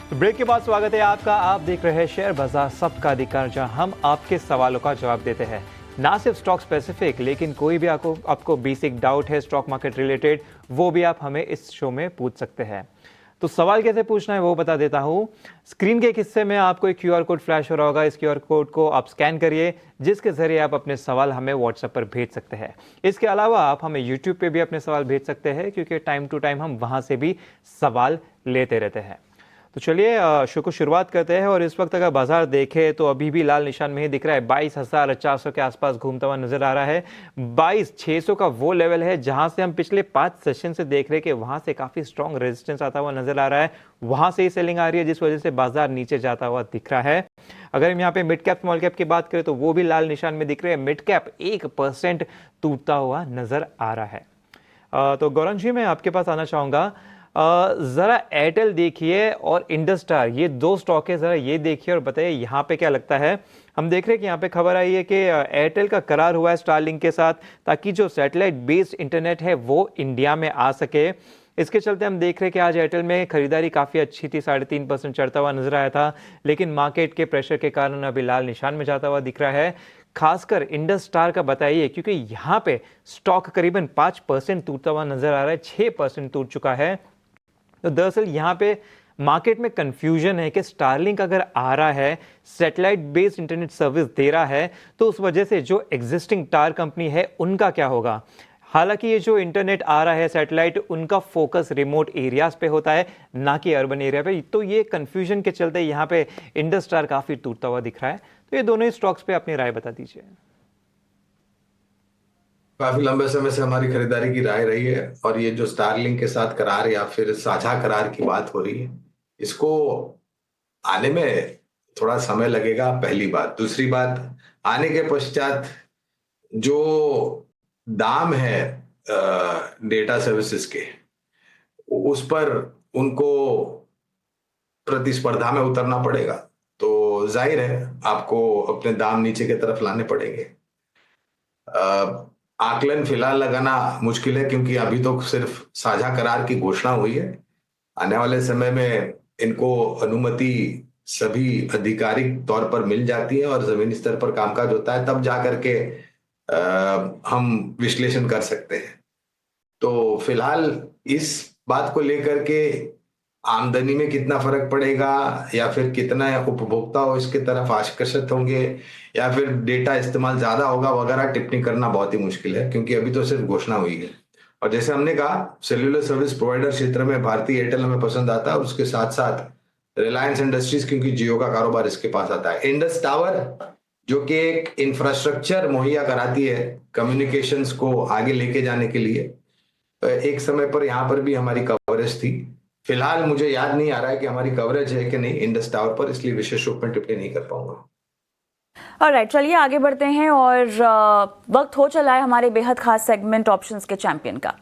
तो ब्रेक के बाद स्वागत है आपका। आप देख रहे हैं शेयर बाजार सबका अधिकार, जहां हम आपके सवालों का जवाब देते हैं। ना सिर्फ स्टॉक स्पेसिफिक, लेकिन कोई भी आपको बेसिक डाउट है स्टॉक मार्केट रिलेटेड, वो भी आप हमें इस शो में पूछ सकते हैं। तो सवाल कैसे पूछना है वो बता देता हूँ। स्क्रीन के एक हिस्से में आपको एक क्यूआर कोड फ्लैश हो रहा होगा। इस क्यूआर कोड को आप स्कैन करिए, जिसके जरिए आप अपने सवाल हमें व्हाट्सएप पर भेज सकते हैं। इसके अलावा आप हमें यूट्यूब पे भी अपने सवाल भेज सकते हैं, क्योंकि टाइम टू टाइम हम वहां से भी सवाल लेते रहते हैं। तो चलिए शो को शुरुआत करते हैं। और इस वक्त अगर बाजार देखें तो अभी भी लाल निशान में ही दिख रहा है। 22,400 के आसपास घूमता हुआ नजर आ रहा है। 22,600 का वो लेवल है जहां से हम पिछले 5 सेशन से देख रहे हैं कि वहां से काफी स्ट्रॉन्ग रेजिस्टेंस आता हुआ नजर आ रहा है। वहां से ही सेलिंग आ रही है, जिस वजह से बाजार नीचे जाता हुआ दिख रहा है। अगर हम यहाँ पे मिड कैप स्मॉल कैप की बात करें तो वो भी लाल निशान में दिख रहे हैं। मिड कैप 1% टूटता हुआ नजर आ रहा है। तो गौरव जी, मैं आपके पास आना चाहूंगा। जरा एयरटेल देखिए और इंडस स्टार, ये दो स्टॉक है, जरा ये देखिए और बताइए यहाँ पे क्या लगता है। हम देख रहे हैं कि यहाँ पे खबर आई है कि एयरटेल का करार हुआ है स्टारलिंक के साथ, ताकि जो सैटेलाइट बेस्ड इंटरनेट है वो इंडिया में आ सके। इसके चलते हम देख रहे हैं कि आज एयरटेल में खरीदारी काफी अच्छी थी, 3.5% चढ़ता हुआ नजर आया था। लेकिन मार्केट के प्रेशर के कारण अभी लाल निशान में जाता हुआ दिख रहा है। खासकर इंडस स्टार का बताइए, क्योंकि यहाँ पे स्टॉक करीबन 5% टूटता हुआ नजर आ रहा है, 6% टूट चुका है। तो दरअसल यहाँ पे मार्केट में कंफ्यूजन है कि स्टारलिंक अगर आ रहा है, सैटेलाइट बेस्ड इंटरनेट सर्विस दे रहा है, तो उस वजह से जो एग्जिस्टिंग टावर कंपनी है उनका क्या होगा। हालांकि ये जो इंटरनेट आ रहा है सैटेलाइट, उनका फोकस रिमोट एरियाज पे होता है, ना कि अर्बन एरिया पे। तो ये कंफ्यूजन के चलते यहाँ पे इंडस स्टार काफी टूटता हुआ दिख रहा है। तो ये दोनों ही स्टॉक्स पे अपनी राय बता दीजिए। काफी लंबे समय से हमारी खरीदारी की राय रही है, और ये जो स्टारलिंक के साथ करार या फिर साझा करार की बात हो रही है, इसको आने में थोड़ा समय लगेगा, पहली बात। दूसरी बात, आने के पश्चात जो दाम है डेटा सर्विसेज के, उस पर उनको प्रतिस्पर्धा में उतरना पड़ेगा। तो जाहिर है आपको अपने दाम नीचे की तरफ लाने पड़ेंगे। आकलन फिलहाल लगाना मुश्किल है, क्योंकि अभी तो सिर्फ साझा करार की घोषणा हुई है। आने वाले समय में इनको अनुमति सभी आधिकारिक तौर पर मिल जाती है और जमीनी स्तर पर कामकाज होता है, तब जा करके हम विश्लेषण कर सकते हैं। तो फिलहाल इस बात को लेकर के आमदनी में कितना फर्क पड़ेगा, या फिर कितना उपभोक्ता इसके तरफ आकर्षित होंगे, या फिर डेटा इस्तेमाल ज्यादा होगा वगैरह, टिप्पणी करना बहुत ही मुश्किल है, क्योंकि अभी तो सिर्फ घोषणा हुई है। और जैसे हमने कहा, सेल्युलर सर्विस प्रोवाइडर क्षेत्र में भारतीय एयरटेल हमें पसंद आता है, और उसके साथ साथ रिलायंस इंडस्ट्रीज, क्योंकि जियो का कारोबार इसके पास आता है। इंडस टावर, जो कि एक इंफ्रास्ट्रक्चर मुहैया कराती है कम्युनिकेशंस को आगे लेके जाने के लिए, एक समय पर यहाँ पर भी हमारी कवरेज थी। फिलहाल मुझे याद नहीं आ रहा है कि हमारी कवरेज है कि नहीं इंडस टावर पर, इसलिए विशेष रूप में टिप्पणी नहीं कर पाऊंगा। ऑलराइट, चलिए आगे बढ़ते हैं। और वक्त हो चला है हमारे बेहद खास सेगमेंट ऑप्शंस के चैंपियन का।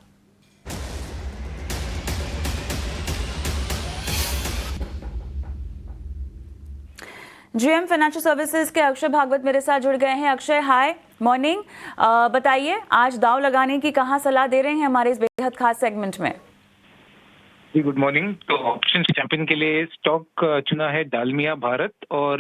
जीएम फाइनेंशियल सर्विसेज के अक्षय भागवत मेरे साथ जुड़ गए हैं। Akshay, hi morning. बताइए, आज दाव लगाने की कहाँ सलाह दे रहे हैं हमारे इस बेहद खास सेगमेंट में? जी गुड मॉर्निंग। तो ऑप्शन चैंपियन के लिए स्टॉक चुना है डालमिया भारत, और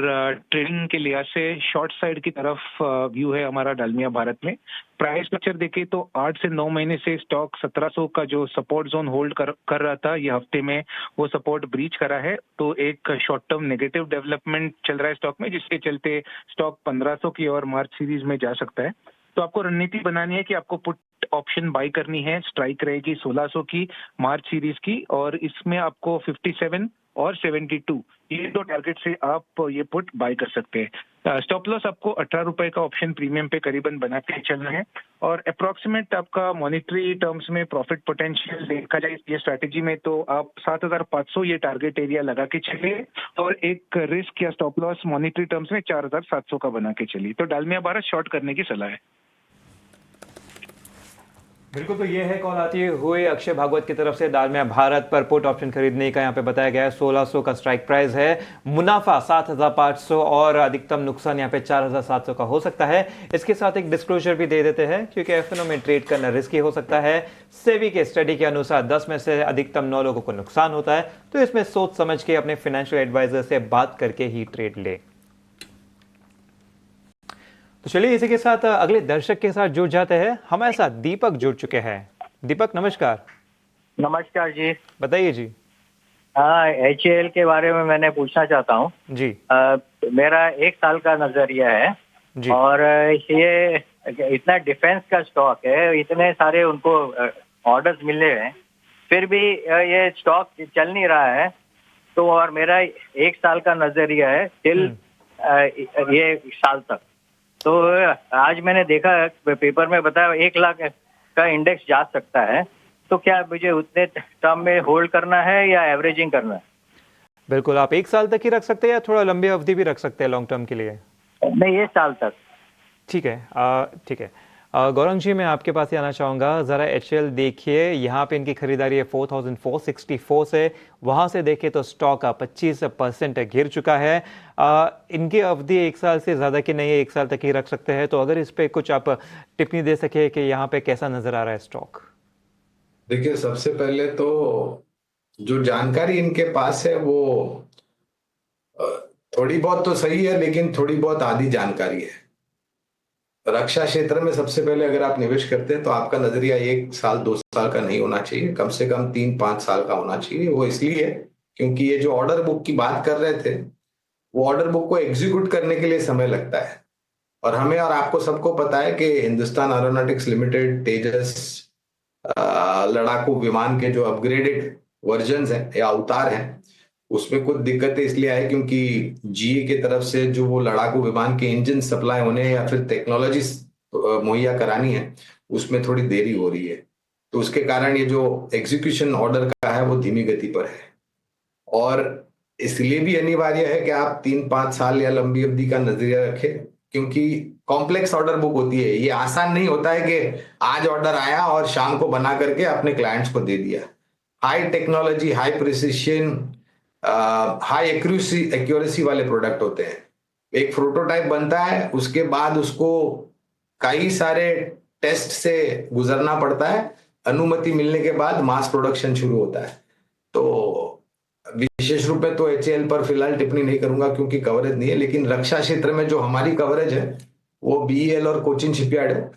ट्रेडिंग के लिहाज से शॉर्ट साइड की तरफ व्यू है हमारा डालमिया भारत में। प्राइस स्ट्रक्चर देखें तो 8 से 9 महीने से स्टॉक 1700 का जो सपोर्ट जोन होल्ड कर रहा था, ये हफ्ते में वो सपोर्ट ब्रीच करा है। तो एक शॉर्ट टर्म नेगेटिव डेवलपमेंट चल रहा है स्टॉक में, जिसके चलते स्टॉक 1500 की और मार्च सीरीज में जा सकता है। तो आपको रणनीति बनानी है कि आपको पुट ऑप्शन बाई करनी है। स्ट्राइक रहेगी 1600 की मार्च सीरीज की, और इसमें आपको 57 और 72 ये दो टारगेट से आप ये पुट बाय कर सकते हैं। स्टॉप लॉस आपको 18 रुपए का ऑप्शन प्रीमियम पे करीबन बना के चलना है, और अप्रोक्सीमेट आपका मॉनिटरी टर्म्स में प्रॉफिट पोटेंशियल देखा जाए ये स्ट्रैटेजी में, तो आप 7500 ये टारगेट एरिया लगा के चलिए, और एक रिस्क या स्टॉप लॉस मॉनिटरी टर्म्स में 4700 का बना के चलिए। तो डालमिया भारत शॉर्ट करने की सलाह है। बिल्कुल, तो ये है कॉल आती हुई अक्षय भागवत की तरफ से दालमिया भारत पर पुट ऑप्शन खरीदने का यहाँ पे बताया गया है। 1600 का स्ट्राइक प्राइस है, मुनाफा 7500 और अधिकतम नुकसान यहाँ पे 4700 का हो सकता है। इसके साथ एक डिस्क्लोजर भी दे देते हैं क्योंकि एफएनओ में ट्रेड करना रिस्की हो सकता है। सेबी के स्टडी के अनुसार 10 में से अधिकतम 9 लोगों को नुकसान होता है, तो इसमें सोच समझ के अपने फाइनेंशियल एडवाइजर से बात करके ही ट्रेड ले। तो चलिए इसी के साथ अगले दर्शक के साथ जुड़ जाते हैं। हमारे साथ दीपक जुड़ चुके हैं। दीपक नमस्कार। नमस्कार जी। बताइए जी। हाँ, HAL के बारे में मैंने पूछना चाहता हूँ जी। मेरा 1 साल का नजरिया है जी। और ये इतना डिफेंस का स्टॉक है, इतने सारे उनको ऑर्डर्स मिले हैं, फिर भी ये स्टॉक चल नहीं रहा है। तो और मेरा 1 साल का नजरिया है टिल ये साल तक। तो आज मैंने देखा पेपर में बताया 1 लाख का इंडेक्स जा सकता है, तो क्या मुझे उतने टर्म में होल्ड करना है या एवरेजिंग करना है? बिल्कुल, आप 1 साल तक ही रख सकते हैं या थोड़ा लंबी अवधि भी रख सकते हैं लॉन्ग टर्म के लिए? नहीं, 1 साल तक। ठीक है, ठीक है। गौरंग जी, मैं आपके पास ही आना चाहूँगा। ज़रा HAL देखिए, यहाँ पे इनकी खरीदारी है 4464 से, वहाँ से देखें तो स्टॉक 25% गिर चुका है। इनकी अवधि 1 साल से ज़्यादा की नहीं है, 1 साल तक ही रख सकते हैं। तो अगर इस पे कुछ आप टिप्पणी दे सके कि यहाँ पे कैसा नज़र आ रहा है स्टॉक? देखिए, सबसे पहले तो जो जानकारी इनके पास है वो अ, थोड़ी बहुत तो सही है, लेकिन थोड़ी बहुत आधी जानकारी है। रक्षा क्षेत्र में सबसे पहले अगर आप निवेश करते हैं तो आपका नजरिया 1 साल 2 साल का नहीं होना चाहिए, कम से कम 3-5 साल का होना चाहिए। वो इसलिए क्योंकि ये जो ऑर्डर बुक की बात कर रहे थे, वो ऑर्डर बुक को एग्जीक्यूट करने के लिए समय लगता है। और हमें और आपको सबको पता है कि हिंदुस्तान एरोनॉटिक्स लिमिटेड तेजस लड़ाकू विमान के जो अपग्रेडेड वर्जन हैं या अवतार हैं, उसमें कुछ दिक्कतें इसलिए आई क्योंकि GE की तरफ से जो वो लड़ाकू विमान के इंजन सप्लाई होने या फिर टेक्नोलॉजी मुहैया करानी है, उसमें थोड़ी देरी हो रही है। तो उसके कारण ये जो एग्जीक्यूशन ऑर्डर का है वो धीमी गति पर है। और इसलिए भी अनिवार्य है कि आप 3-5 साल या लंबी अवधि का नजरिया रखें, क्योंकि कॉम्प्लेक्स ऑर्डर बुक होती है। ये आसान नहीं होता है कि आज ऑर्डर आया और शाम को बना करके अपने क्लाइंट्स को दे दिया। High technology, high precision, high accuracy वाले प्रोडक्ट होते हैं। एक प्रोटोटाइप बनता है, उसके बाद उसको कई सारे टेस्ट से गुजरना पड़ता है, अनुमति मिलने के बाद मास प्रोडक्शन शुरू होता है। तो विशेष रूप में तो HAL पर फिलहाल टिप्पणी नहीं करूंगा क्योंकि कवरेज नहीं है, लेकिन रक्षा क्षेत्र में जो हमारी कवरेज है वो BEL और कोचिन शिपयार्ड है।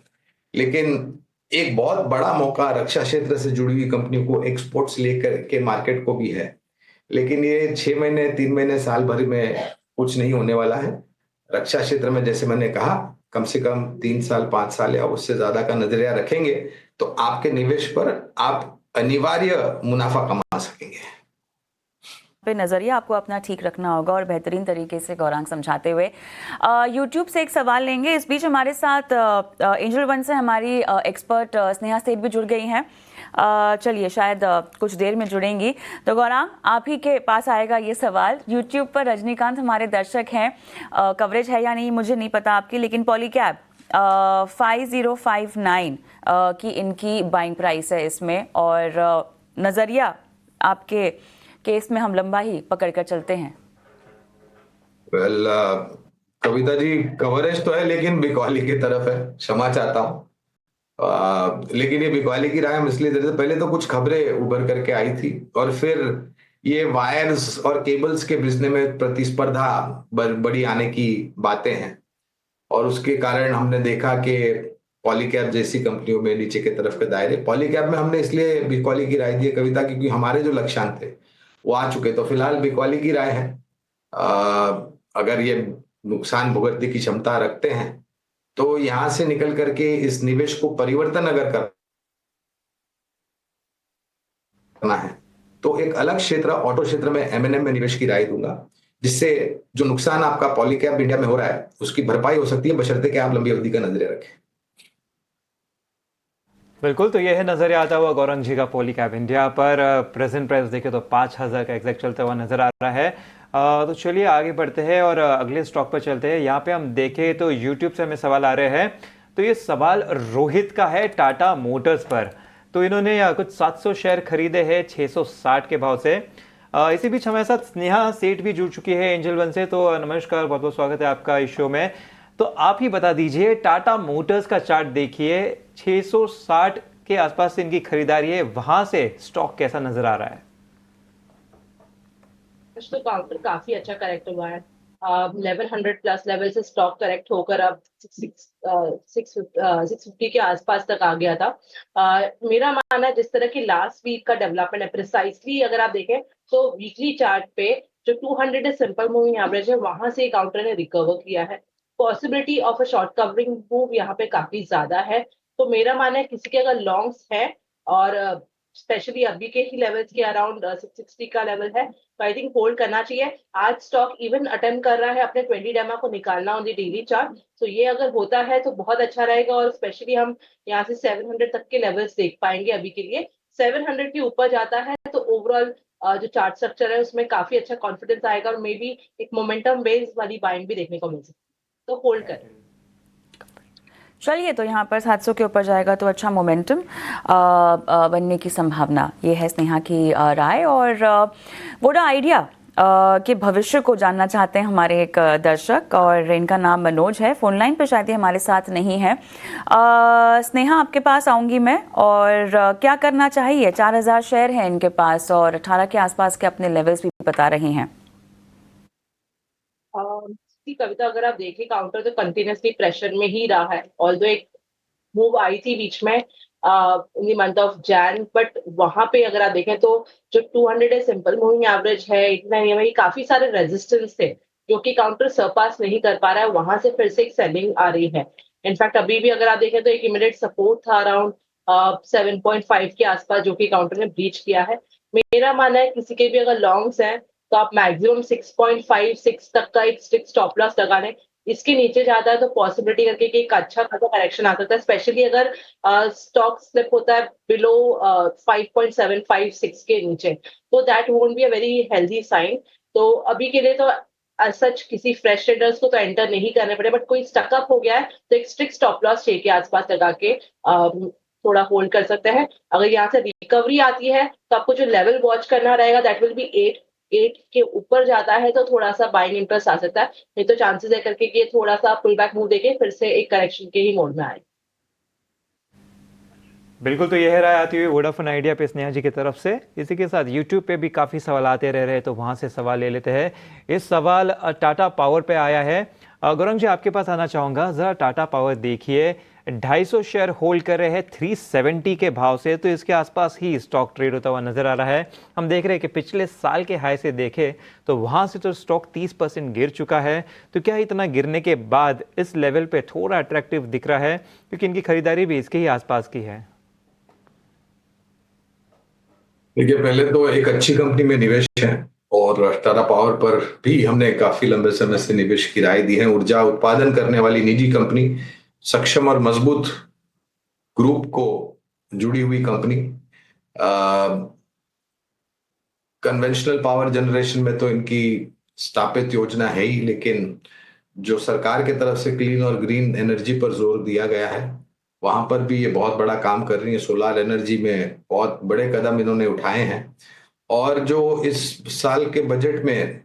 लेकिन एक बहुत बड़ा मौका रक्षा क्षेत्र से जुड़ी हुई कंपनी को एक्सपोर्ट्स लेकर के मार्केट को भी है, लेकिन ये 6 महीने 3 महीने साल भर में कुछ नहीं होने वाला है। रक्षा क्षेत्र में जैसे मैंने कहा, कम से कम 3 साल 5 साल या उससे ज्यादा का नजरिया रखेंगे तो आपके निवेश पर आप अनिवार्य मुनाफा कमा सकेंगे। पे नज़रिया आपको अपना ठीक रखना होगा और बेहतरीन तरीके से गौरांग समझाते हुए यूट्यूब से एक सवाल लेंगे। इस बीच हमारे साथ एंजल वन से हमारी एक्सपर्ट स्नेहा सेठ भी जुड़ गई हैं। चलिए, शायद कुछ देर में जुड़ेंगी। तो गौरांग, आप ही के पास आएगा ये सवाल। यूट्यूब पर रजनीकांत हमारे दर्शक हैं, कवरेज है या नहीं मुझे नहीं पता आपकी, लेकिन पॉलीकैब 5059 की इनकी बाइंग प्राइस है इसमें, और नज़रिया आपके केस में हम लंबा ही पकड़ कर चलते हैं। वेल, कविता जी, कवरेज तो है लेकिन बिकवाली की तरफ है, क्षमा चाहता हूँ। लेकिन ये बिकवाली की राय हम इसलिए देते, पहले तो कुछ खबरें उभर करके आई थी और फिर ये वायर्स और केबल्स के बिजनेस में प्रतिस्पर्धा बड़ी आने की बातें हैं, और उसके कारण हमने देखा कि पॉलीकैब जैसी कंपनियों में नीचे की तरफ के दायरे, पॉलीकैब में हमने इसलिए बिकवाली की राय दी कविता, क्योंकि हमारे जो लक्ष्यांक थे वो आ चुके। तो फिलहाल बिकवाली की राय है। अगर ये नुकसान भुगतने की क्षमता रखते हैं तो यहां से निकल करके इस निवेश को परिवर्तन अगर करना है तो एक अलग क्षेत्र ऑटो क्षेत्र में M&M में निवेश की राय दूंगा, जिससे जो नुकसान आपका पॉलीकैब इंडिया में हो रहा है उसकी भरपाई हो सकती है, बशर्ते कि आप लंबी अवधि का नजरिया रखें। बिल्कुल, तो ये है नजरिया आता हुआ गौरंग जी का पॉलीकैब इंडिया पर। प्रेजेंट प्राइस देखें तो 5000 का एग्जैक्ट चलता हुआ नजर आ रहा है। तो चलिए आगे बढ़ते हैं और अगले स्टॉक पर चलते हैं। यहाँ पे हम देखें तो यूट्यूब से हमें सवाल आ रहे हैं। तो ये सवाल रोहित का है टाटा मोटर्स पर। तो इन्होंने कुछ 700 शेयर खरीदे हैं 660 के भाव से। इसी बीच हमारे साथ स्नेहा सेठ भी जुड़ चुकी है एंजल वन से। तो नमस्कार, बहुत बहुत स्वागत है आपका इस शो में। तो आप ही बता दीजिए, टाटा मोटर्स का चार्ट देखिए, 660 के आसपास से इनकी खरीदारी है, वहां से स्टॉक कैसा नजर आ रहा है? तो काउंटर काफी अच्छा करेक्ट हुआ है। 1100 प्लस लेवल से स्टॉक करेक्ट होकर अब 650 के आसपास तक आ गया था। मेरा मानना है जिस तरह की लास्ट वीक का डेवलपमेंट है, प्रिसाइसली अगर आप देखें तो वीकली चार्ट पे जो 200 है सिंपल मूविंग एवरेज है, वहां से काउंटर ने रिकवर किया है। Possibility of a short covering move यहाँ पे काफी ज्यादा है। तो मेरा मानना है किसी के अगर लॉन्ग्स है और स्पेशली अभी के ही लेवल्स के अराउंड 660 का लेवल है, तो आई थिंक होल्ड करना चाहिए। आज स्टॉक इवन अटेम्प्ट कर रहा है अपने 20 डेमा को निकालना ऑन द डेली चार्ट। तो ये अगर होता है तो बहुत अच्छा रहेगा, और स्पेशली हम यहाँ से 700 तक के लेवल्स देख पाएंगे। अभी के लिए 700 के ऊपर जाता है तो ओवरऑल जो चार्ट स्ट्रक्चर है उसमें काफी अच्छा कॉन्फिडेंस आएगा, और मे बी एक मोमेंटम बेस्ड वाली बाइंग भी देखने को मिल सकती है। तो होल्ड करें। चलिए, तो यहाँ पर 700 के ऊपर जाएगा तो अच्छा मोमेंटम बनने की संभावना, ये है स्नेहा की राय। और वोडा आइडिया के भविष्य को जानना चाहते हैं हमारे एक दर्शक, और इनका नाम मनोज है। फोन लाइन पर शायद हमारे साथ नहीं है। स्नेहा, आपके पास आऊंगी मैं। और क्या करना चाहिए? 4000 शेयर है इनके पास और 18 के आसपास के अपने लेवल्स भी बता रहे हैं। कविता, अगर आप देखें काउंटर तो कंटिन्यूसली प्रेशर में ही रहा है। ऑल्दो एक मूव आई थी बीच में in the month of Jain, but वहां पे अगर आप देखें तो जो 200 है सिंपल मूविंग एवरेज है, इतना ही काफी सारे रेजिस्टेंस थे जो कि काउंटर सरपास नहीं कर पा रहा है। वहां से फिर से एक सेलिंग आ रही है। इनफैक्ट अभी भी अगर आप देखें तो एक इमीडिएट सपोर्ट था अराउंड 7.5 के आसपास, जो कि काउंटर ने ब्रीच किया है। मेरा मानना है किसी के भी अगर लॉन्ग्स हैं तो आप मैक्सिमम 6.56 तक का एक स्ट्रिक्ट स्टॉप लॉस लगा लें। इसके नीचे जाता है तो पॉसिबिलिटी करके कि एक अच्छा खासा करेक्शन आ सकता है, स्पेशली अगर स्टॉक स्लिप होता है बिलो 5.756 के नीचे, तो that won't be a very healthy sign. तो अभी के लिए तो सच किसी फ्रेश ट्रेडर्स को तो एंटर नहीं करने पड़े, बट कोई स्टकअप हो गया है तो एक स्ट्रिक्ट स्टॉप लॉस 6 के आसपास लगा के थोड़ा होल्ड कर सकते हैं। अगर यहाँ से रिकवरी आती है तो आपको जो लेवल वॉच करना रहेगा दैट विल बी 8 के ऊपर जाता है तो थोड़ा सा बाइंग इंटरेस्ट आ सकता है। नहीं तो चांसेस है करके कि थोड़ा सा पुल बैक मूव देके फिर से एक करेक्शन के ही मोड में आए। बिल्कुल, तो यह राय आती हुई वोडाफोन आइडिया पे स्नेहा जी की तरफ से। इसी के साथ यूट्यूब पे भी काफ़ी सवाल आते रह रहे हैं, तो वहाँ से सवाल ले लेते हैं। इस सवाल टाटा पावर पे आया है। गौरंग जी, आपके पास आना चाहूँगा। ज़रा टाटा पावर देखिए, 250 शेयर होल्ड कर रहे हैं 370 के भाव से, तो इसके आसपास ही स्टॉक ट्रेड होता हुआ नजर आ रहा है। हम देख रहे हैं कि पिछले साल के हाई से देखें तो वहाँ से तो स्टॉक 30% गिर चुका है। तो क्या इतना गिरने के बाद इस लेवल पे थोड़ा अट्रैक्टिव दिख रहा है, क्योंकि इनकी खरीदारी भी इसके ही आसपास की है? देखिए, पहले तो एक अच्छी कंपनी में निवेश है, और टाटा पावर पर भी हमने काफी लंबे समय से निवेश की राय दी है। ऊर्जा उत्पादन करने वाली निजी कंपनी, सक्षम और मजबूत ग्रुप को जुड़ी हुई कंपनी। कन्वेंशनल पावर जनरेशन में तो इनकी स्थापित योजना है ही, लेकिन जो सरकार की तरफ से क्लीन और ग्रीन एनर्जी पर जोर दिया गया है, वहां पर भी ये बहुत बड़ा काम कर रही है। सोलर एनर्जी में बहुत बड़े कदम इन्होंने उठाए हैं। और जो इस साल के बजट में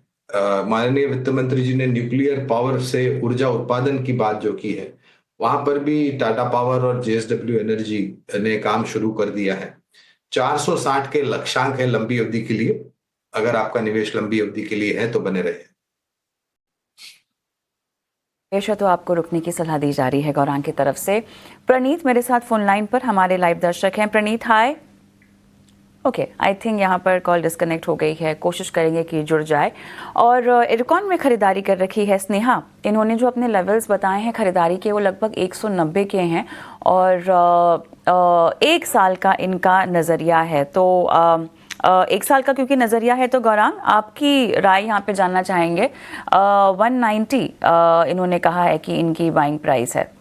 माननीय वित्त मंत्री जी ने न्यूक्लियर पावर से ऊर्जा उत्पादन की बात जो की है, वहां पर भी टाटा पावर और जेएसडब्ल्यू एनर्जी ने काम शुरू कर दिया है। 460 के लक्ष्यांक है लंबी अवधि के लिए। अगर आपका निवेश लंबी अवधि के लिए है तो बने रहे। पेशा तो आपको रुकने की सलाह दी जा रही है गौरांग की तरफ से। प्रणीत मेरे साथ फोन लाइन पर, हमारे लाइव दर्शक हैं। प्रणीत, हाय। ओके, आई थिंक यहाँ पर कॉल डिस्कनेक्ट हो गई है। कोशिश करेंगे कि जुड़ जाए। और इरकॉन में खरीदारी कर रखी है स्नेहा। इन्होंने जो अपने लेवल्स बताए हैं खरीदारी के, वो लगभग 190 के हैं, और 1 साल का इनका नज़रिया है। तो 1 साल का क्योंकि नज़रिया है, तो गौरांग आपकी राय यहाँ पे जानना चाहेंगे। 190 इन्होंने कहा है कि इनकी बाइंग प्राइस है।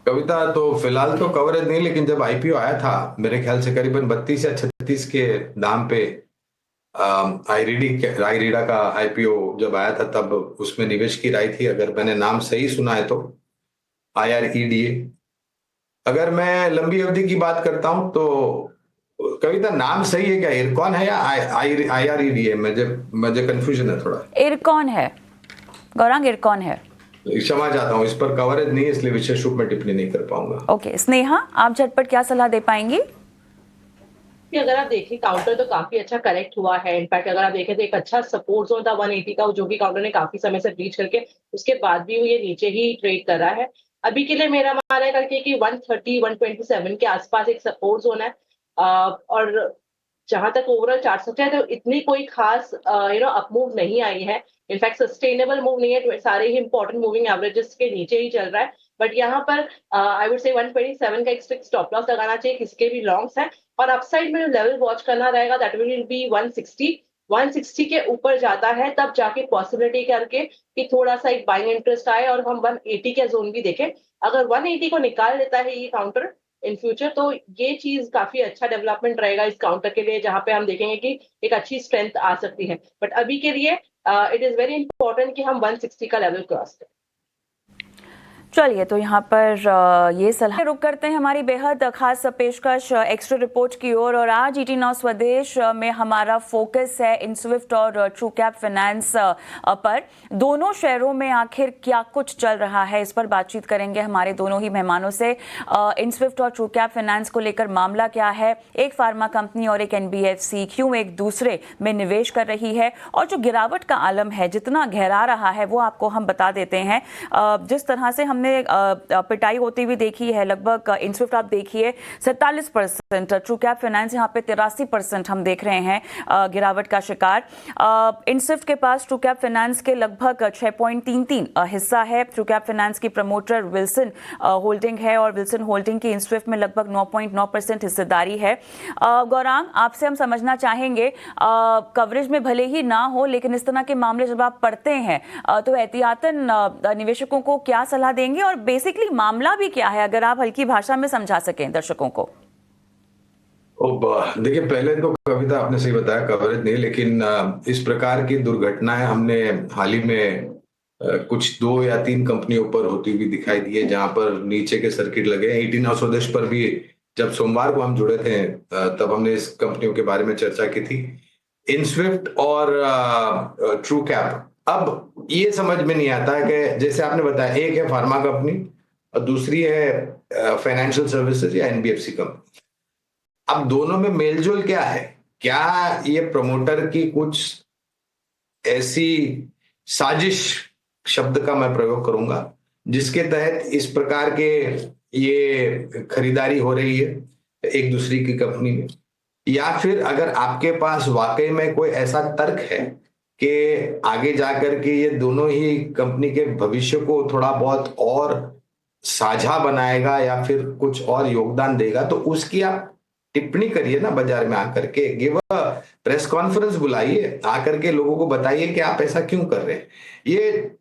कविता, तो फिलहाल तो कवरेज नहीं, लेकिन जब आईपीओ आया था मेरे ख्याल से करीबन 32 या 36 के दाम पे आईरीडा का आईपीओ जब आया था, तब उसमें निवेश की राय थी। अगर मैंने नाम सही सुना है तो IREDA। अगर मैं लंबी अवधि की बात करता हूं तो कविता नाम सही है क्या, इरकॉन है या IREDA? मुझे कंफ्यूजन है थोड़ा। इरकॉन है गौरांग, इरकॉन है। क्षमा चाहता हूँ, इस पर कवरेज नहीं है, इसलिए विशेष रूप में टिप्पणी नहीं कर पाऊंगा। ओके स्नेहा, आप झटपट क्या सलाह दे पाएंगी? कि अगर आप देखें काउंटर तो काफी अच्छा करेक्ट हुआ है। इनफैक्ट अगर आप देखें तो एक अच्छा सपोर्ट जोन था 180 का, जो कि काउंटर ने काफी समय से ब्रीच करके उसके बाद भी ये नीचे ही ट्रेड कर रहा है। अभी के लिए मेरा मानना है करके कि 130 127 के आसपास एक सपोर्ट जोन है। और जहां तक ओवरऑल चार्ट स्ट्रक्चर है तो इतनी कोई खास अपमूव नहीं आई है। इनफैक्ट सस्टेनेबल मूव नहीं है, सारे ही इंपॉर्टेंट मूविंग एवरेजेस के नीचे ही चल रहा है। बट यहाँ पर आई वुड से 127 का एक स्ट्रिक्ट स्टॉप लॉस लगाना चाहिए किसके भी लॉन्ग्स है। और अपसाइड में जो लेवल वॉच करना रहेगा दैट विल बी 160 के ऊपर जाता है तब जाके पॉसिबिलिटी करके कि थोड़ा सा एक बाइंग इंटरेस्ट आए और हम 180 का जोन भी देखें। अगर 180 को निकाल लेता है ये काउंटर इन फ्यूचर तो ये चीज काफी अच्छा डेवलपमेंट रहेगा इस काउंटर के लिए, जहां पे हम देखेंगे कि एक अच्छी स्ट्रेंथ आ सकती है। बट अभी के लिए इट इज वेरी इंपॉर्टेंट कि हम 160 का लेवल क्रॉस करें। चलिए तो यहाँ पर ये सलाह रुक करते हैं हमारी बेहद खास पेशकश एक्स्ट्रा रिपोर्ट की ओर। और आज ET Now स्वदेश में हमारा फोकस है इनस्विफ्ट और ट्रू कैप फाइनेंस पर। दोनों शेयरों में आखिर क्या कुछ चल रहा है, इस पर बातचीत करेंगे हमारे दोनों ही मेहमानों से। इनस्विफ्ट और ट्रू कैप फाइनेंस को लेकर मामला क्या है, एक फार्मा कंपनी और एक NBFC क्यों एक दूसरे में निवेश कर रही है, और जो गिरावट का आलम है जितना गहरा रहा है वो आपको हम बता देते हैं। जिस तरह से हमने पिटाई होती हुई देखी है, लगभग इनस्विफ्ट आप देखिए 47%, ट्रू कैप फाइनेंस यहाँ पे 83% हम देख रहे हैं गिरावट का शिकार। इनस्विफ्ट के पास ट्रू कैप फाइनेंस के लगभग 6.33 हिस्सा है। ट्रू कैप फाइनेंस की प्रमोटर विल्सन होल्डिंग है और विल्सन होल्डिंग की इनस्विफ्ट में लगभग 9.9% हिस्सेदारी है। गौरांग, आपसे हम समझना चाहेंगे, कवरेज में भले ही ना हो लेकिन इस तरह के मामले जब आप पढ़ते हैं तो एहतियातन निवेशकों को क्या सलाह देंगे और बेसिकली मामला भी क्या है, अगर आप हल्की भाषा में समझा सकें दर्शकों को। देखिए, पहले तो कविता आपने सही बताया, कवरेज नहीं, लेकिन इस प्रकार की दुर्घटनाएं हमने हाल ही में कुछ 2 या 3 कंपनियों पर होती हुई दिखाई दी है, जहां पर नीचे के सर्किट लगे हैं। ET Now स्वदेश पर भी जब सोमवार को हम जुड़े थे तब हमने इस कंपनियों के बारे में चर्चा की थी, इनस्विफ्ट और ट्रू कैप। अब ये समझ में नहीं आता कि जैसे आपने बताया, एक है फार्मा कंपनी और दूसरी है फाइनेंशियल सर्विसेज या NBFC कंपनी। अब दोनों में मेलजोल क्या है? क्या ये प्रमोटर की कुछ ऐसी साजिश, शब्द का मैं प्रयोग करूंगा, जिसके तहत इस प्रकार के ये खरीदारी हो रही है एक दूसरी की कंपनी में? या फिर अगर आपके पास वाकई में कोई ऐसा तर्क है कि आगे जाकर के ये दोनों ही कंपनी के भविष्य को थोड़ा बहुत और साझा बनाएगा या फिर कुछ और योगदान देगा, तो उसकी आप टिप्पणी करिए ना, बाजार में आकर के गिव अ प्रेस कॉन्फ्रेंस बुलाइए, आकर के लोगों को बताइए कि आप ऐसा क्यों कर रहे हैं। ये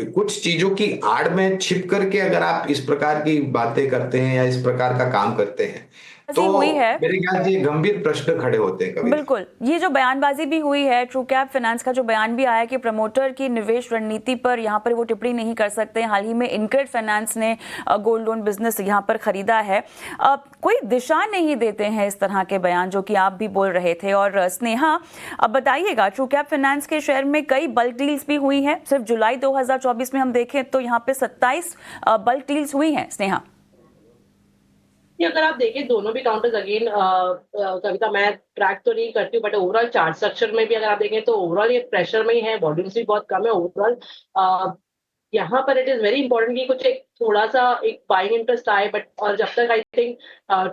कुछ चीजों की आड़ में छिप करके अगर आप इस प्रकार की बातें करते हैं या इस प्रकार का काम करते हैं तो हुई है, मेरे ख्याल से गंभीर प्रश्न खड़े होते हैं। कभी बिल्कुल ये जो बयानबाजी भी हुई है, ट्रू कैप फाइनेंस का जो बयान भी आया कि प्रमोटर की निवेश रणनीति पर यहाँ पर वो टिप्पणी नहीं कर सकते। हाल ही में इनक्रेड फाइनेंस ने गोल्ड लोन बिजनेस यहाँ पर खरीदा है। कोई दिशा नहीं देते हैं इस तरह के बयान जो कि आप भी बोल रहे थे। और स्नेहा, अब बताइएगा, ट्रू कैप फाइनेंस के शेयर में कई बल्क डील्स भी हुई हैं। सिर्फ जुलाई 2024 में हम देखें तो यहाँ पे 27 बल्क डील्स हुई हैं। स्नेहा, अगर आप देखें दोनों भी काउंटर्स अगेन, कविता मैं ट्रैक तो नहीं करती हूँ बट ओवरऑल चार्ट स्ट्रक्चर में भी अगर आप देखें तो ओवरऑल ये प्रेशर में ही है, वॉल्यूम्स भी बहुत कम है ओवरऑल। यहाँ पर इट इज वेरी इंपॉर्टेंट कि कुछ एक थोड़ा सा एक बाइंग इंटरेस्ट आए, बट और जब तक आई थिंक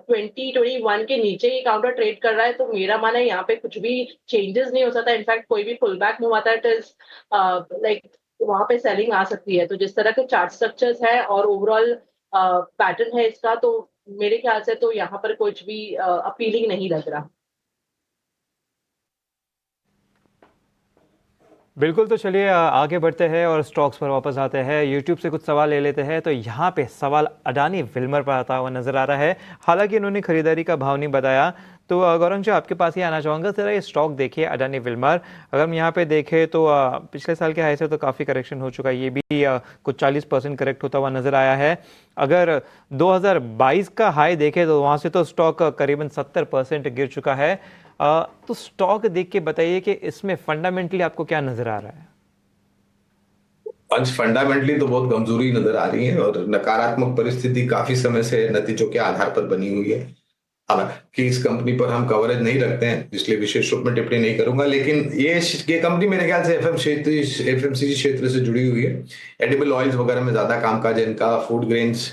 2021 के नीचे ही काउंटर ट्रेड कर रहा है तो मेरा मानना है यहाँ पे कुछ भी चेंजेस नहीं हो सकता। इनफैक्ट कोई भी पुल बैक मूव आता है इट इज लाइक वहां पे सेलिंग आ सकती है। तो जिस तरह के चार्ट स्ट्रक्चर्स है और ओवरऑल पैटर्न है इसका, तो मेरे ख्याल से तो यहाँ पर कुछ भी अपीलिंग नहीं लग रहा। बिल्कुल, तो चलिए आगे बढ़ते हैं और स्टॉक्स पर वापस आते हैं। यूट्यूब से कुछ सवाल ले लेते हैं। तो यहाँ पे सवाल अडानी विल्मर पर आता हुआ नजर आ रहा है। हालांकि इन्होंने खरीदारी का भाव नहीं बताया। तो गौरंग जी, आपके पास ही आना चाहूँगा, जरा ये स्टॉक देखिए अडानी विल्मर। अगर हम यहाँ पे देखें तो पिछले साल के हाई से तो काफ़ी करेक्शन हो चुका है। ये भी कुछ 40% करेक्ट होता हुआ नजर आया है। अगर 2022 का हाई देखें तो वहाँ से तो स्टॉक करीबन 70% गिर चुका है। तो स्टॉक देख के बताइए कि इसमें फंडामेंटली आपको क्या नजर आ रहा है? आज फंडामेंटली तो बहुत कमजोरी नजर आ रही है और नकारात्मक परिस्थिति काफी समय से नतीजों के आधार पर बनी हुई है। हालांकि इस कंपनी पर हम कवरेज नहीं रखते हैं, इसलिए विशेष रूप में टिप्पणी नहीं करूंगा, लेकिन ये कंपनी मेरे ख्याल से एफएमसीजी क्षेत्र से जुड़ी हुई है। एडिबल ऑयल्स वगैरह में ज्यादा कामकाज है इनका, फूड ग्रेन्स,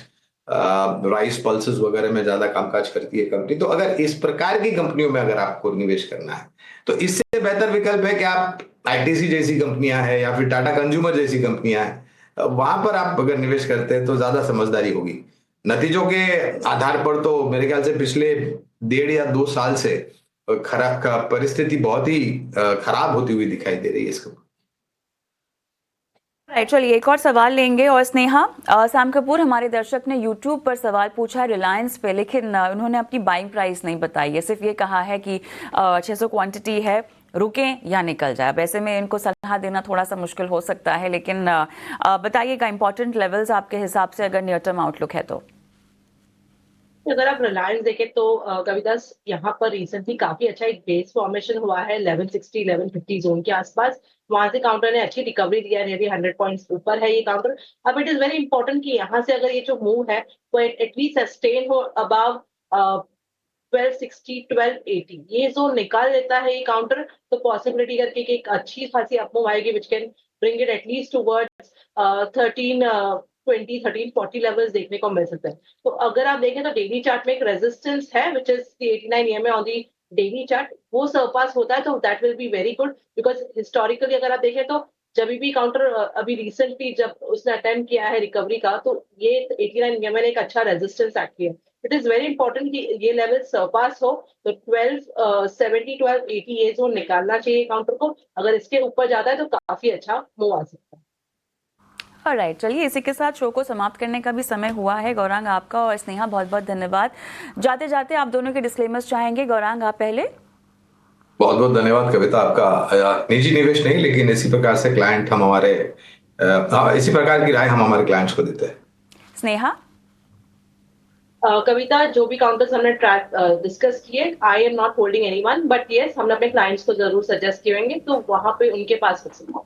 राइस पल्सेस वगैरह में ज्यादा कामकाज करती है कंपनी। तो अगर इस प्रकार की कंपनियों में अगर आपको निवेश करना है तो इससे बेहतर विकल्प है कि आप आईटीसी जैसी कंपनियां हैं या फिर टाटा कंज्यूमर जैसी कंपनियां हैं, वहां पर आप अगर निवेश करते हैं तो ज्यादा समझदारी होगी। नतीजों के आधार पर तो मेरे ख्याल से पिछले 1.5 या 2 साल से खराब का परिस्थिति बहुत ही खराब होती हुई दिखाई दे रही है इसको। राइट, चलिए एक और सवाल लेंगे। और स्नेहा, सैम कपूर हमारे दर्शक ने यूट्यूब पर सवाल पूछा रिलायंस पे, लेकिन उन्होंने अपनी बाइंग प्राइस नहीं बताई है। सिर्फ ये कहा है कि 600 क्वांटिटी है, रुकें या निकल जाए। वैसे में इनको सलाह देना थोड़ा सा मुश्किल हो सकता है, लेकिन बताइएगा इंपॉर्टेंट लेवल्स आपके हिसाब से अगर नियर टर्म आउटलुक है तो। अगर आप रिलायंस देखें तो कविता, यहाँ पर रिसेंटली काफी अच्छा एक बेस फॉर्मेशन हुआ है 1160 1150 जोन के आसपास। वहां से काउंटर ने अच्छी रिकवरी दिया है, नियरली 100 पॉइंट्स ऊपर है ये काउंटर। अब इट इज वेरी इंपॉर्टेंट कि यहाँ से अगर ये जो मूव है वो एटलीस्ट सस्टेन हो अबाव 1260 1280, ये जोन निकाल लेता है ये काउंटर, तो पॉसिबिलिटी करके कि एक अच्छी खासी अपमूव आएगी which can bring it at least towards 1320 1340 levels देखने को मिल सकते हैं। तो अगर आप देखें तो डेली चार्ट में एक रेजिस्टेंस है which is 89 EMA on the daily chart, वो सरपास होता है तो that will be very good. Because historically अगर आप देखें तो जब भी काउंटर अभी रिसेंटली जब उसने अटेम्प्ट किया है रिकवरी का, तो ये 89 EMA ने एक अच्छा रेजिस्टेंस एक्ट किया। इट इज वेरी इंपॉर्टेंट कि ये लेवल सरपास हो, तो 1270 1280 ये जोन निकालना चाहिए काउंटर को। अगर इसके ऊपर जाता है तो काफी अच्छा मूव आ सकता है। ऑलराइट, चलिए इसी के साथ शो को समाप्त करने का भी समय हुआ है। गौरांग आपका और स्नेहा बहुत बहुत धन्यवाद। जाते जाते आप दोनों के डिस्क्लेमर्स चाहेंगे। गौरांग आप पहले। बहुत बहुत धन्यवाद कविता आपका। निजी निवेश नहीं, लेकिन इसी प्रकार से क्लाइंट हम हमारे इसी प्रकार की राय हम हमारे क्लाइंट्स को देते हैं। स्नेहा। कविता, जो भी काउंटर्स हमने ट्रैक डिस्कस किए, I am not holding anyone, but yes हम अपने क्लाइंट्स को जरूर सजेस्ट करेंगे, तो वहां पे उनके पास फिक्सिंग।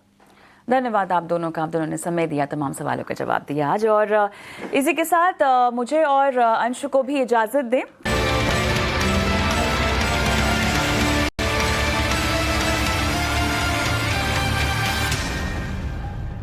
धन्यवाद आप दोनों का, आप दोनों ने समय दिया, तमाम सवालों का जवाब दिया आज। और इसी के साथ मुझे और अंशु को भी इजाज़त दें।